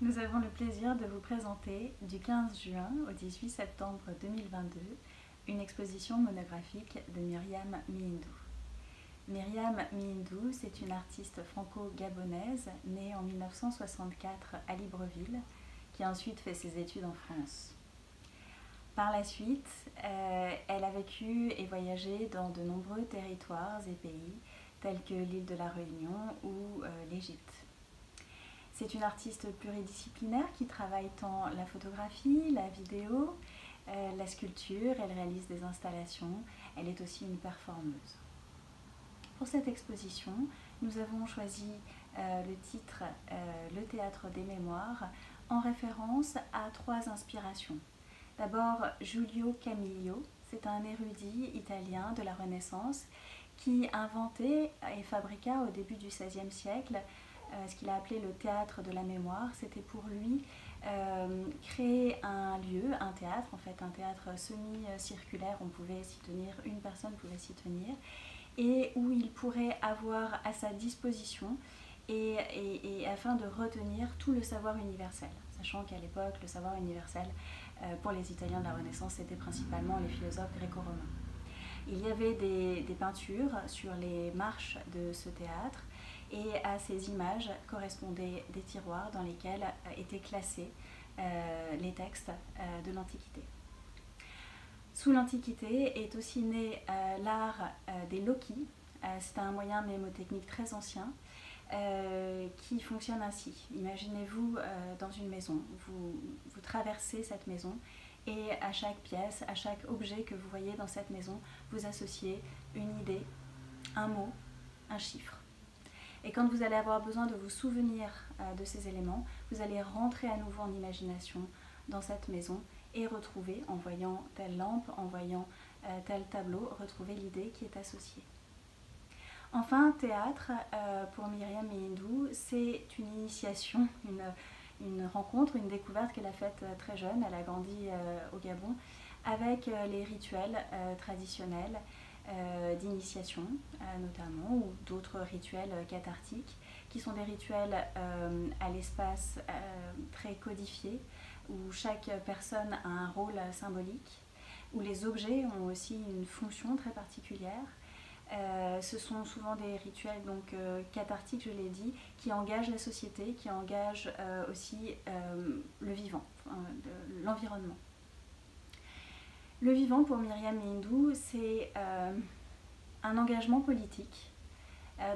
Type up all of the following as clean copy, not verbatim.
Nous avons le plaisir de vous présenter du 15 juin au 18 septembre 2022 une exposition monographique de Myriam Mihindou. Myriam Mihindou, c'est une artiste franco-gabonaise née en 1964 à Libreville, qui a ensuite fait ses études en France. Par la suite, elle a vécu et voyagé dans de nombreux territoires et pays, tels que l'île de la Réunion ou l'Égypte. C'est une artiste pluridisciplinaire qui travaille tant la photographie, la vidéo, la sculpture, elle réalise des installations, elle est aussi une performeuse. Pour cette exposition, nous avons choisi le titre Le théâtre des mémoires en référence à trois inspirations. D'abord, Giulio Camillo, c'est un érudit italien de la Renaissance qui inventait et fabriqua au début du XVIe siècle ce qu'il a appelé le théâtre de la mémoire. C'était pour lui créer un lieu, un théâtre, en fait un théâtre semi-circulaire, on pouvait s'y tenir, une personne pouvait s'y tenir, et où il pourrait avoir à sa disposition et afin de retenir tout le savoir universel, sachant qu'à l'époque le savoir universel pour les Italiens de la Renaissance c'était principalement les philosophes gréco-romains. Il y avait des peintures sur les marches de ce théâtre et à ces images correspondaient des tiroirs dans lesquels étaient classés les textes de l'Antiquité. Sous l'Antiquité est aussi né l'art des loki. C'est un moyen mnémotechnique très ancien qui fonctionne ainsi. Imaginez-vous dans une maison, vous traversez cette maison et à chaque pièce, à chaque objet que vous voyez dans cette maison, vous associez une idée, un mot, un chiffre. Et quand vous allez avoir besoin de vous souvenir de ces éléments, vous allez rentrer à nouveau en imagination dans cette maison et retrouver, en voyant telle lampe, en voyant tel tableau, retrouver l'idée qui est associée. Enfin, théâtre, pour Myriam Mihindou, c'est une initiation, une rencontre, une découverte qu'elle a faite très jeune. Elle a grandi au Gabon avec les rituels traditionnels d'initiation notamment, ou d'autres rituels cathartiques, qui sont des rituels à l'espace très codifié, où chaque personne a un rôle symbolique, où les objets ont aussi une fonction très particulière. Ce sont souvent des rituels donc, cathartiques, je l'ai dit, qui engagent la société, qui engagent aussi le vivant, l'environnement. Le vivant pour Myriam Mihindou, c'est un engagement politique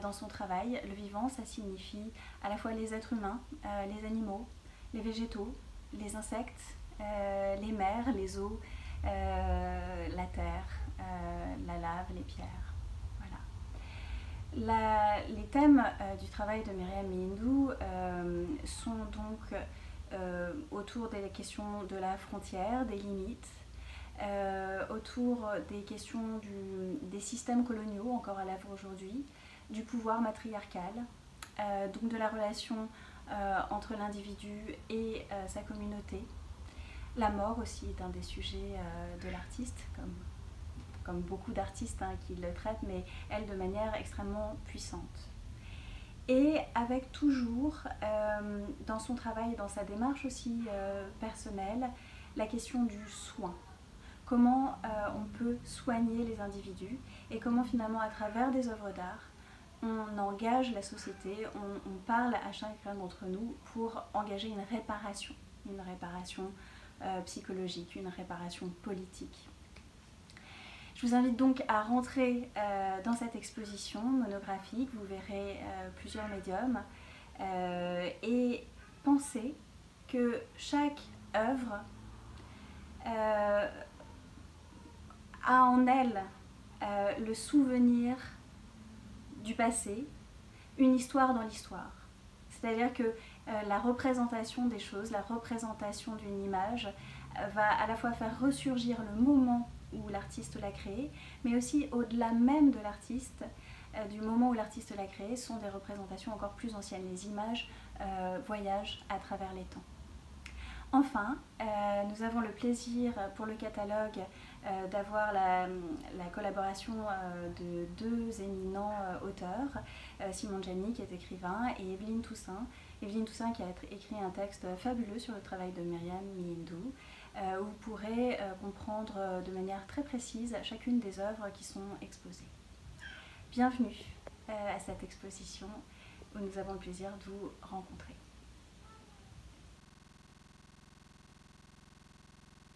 dans son travail. Le vivant, ça signifie à la fois les êtres humains, les animaux, les végétaux, les insectes, les mers, les eaux, la terre, la lave, les pierres. Les thèmes du travail de Myriam Mihindou sont donc autour des questions de la frontière, des limites, autour des questions des systèmes coloniaux encore à l'œuvre aujourd'hui, du pouvoir matriarcal, donc de la relation entre l'individu et sa communauté. La mort aussi est un des sujets de l'artiste, comme beaucoup d'artistes qui le traitent, mais elle de manière extrêmement puissante. Et avec toujours, dans son travail, dans sa démarche aussi personnelle, la question du soin. Comment on peut soigner les individus et comment finalement à travers des œuvres d'art, on engage la société, on parle à chacun d'entre nous pour engager une réparation psychologique, une réparation politique. Je vous invite donc à rentrer dans cette exposition monographique, vous verrez plusieurs médiums et pensez que chaque œuvre a en elle le souvenir du passé, une histoire dans l'histoire. C'est-à-dire que la représentation des choses, la représentation d'une image va à la fois faire ressurgir le moment où l'artiste l'a créé, mais aussi au-delà même de l'artiste, du moment où l'artiste l'a créé, sont des représentations encore plus anciennes. Les images voyagent à travers les temps. Enfin, nous avons le plaisir pour le catalogue d'avoir la collaboration de deux éminents auteurs, Simon Gianni qui est écrivain et Evelyne Toussaint. Evelyne Toussaint qui a écrit un texte fabuleux sur le travail de Myriam Mihindou, où vous pourrez comprendre de manière très précise chacune des œuvres qui sont exposées. Bienvenue à cette exposition où nous avons le plaisir de vous rencontrer.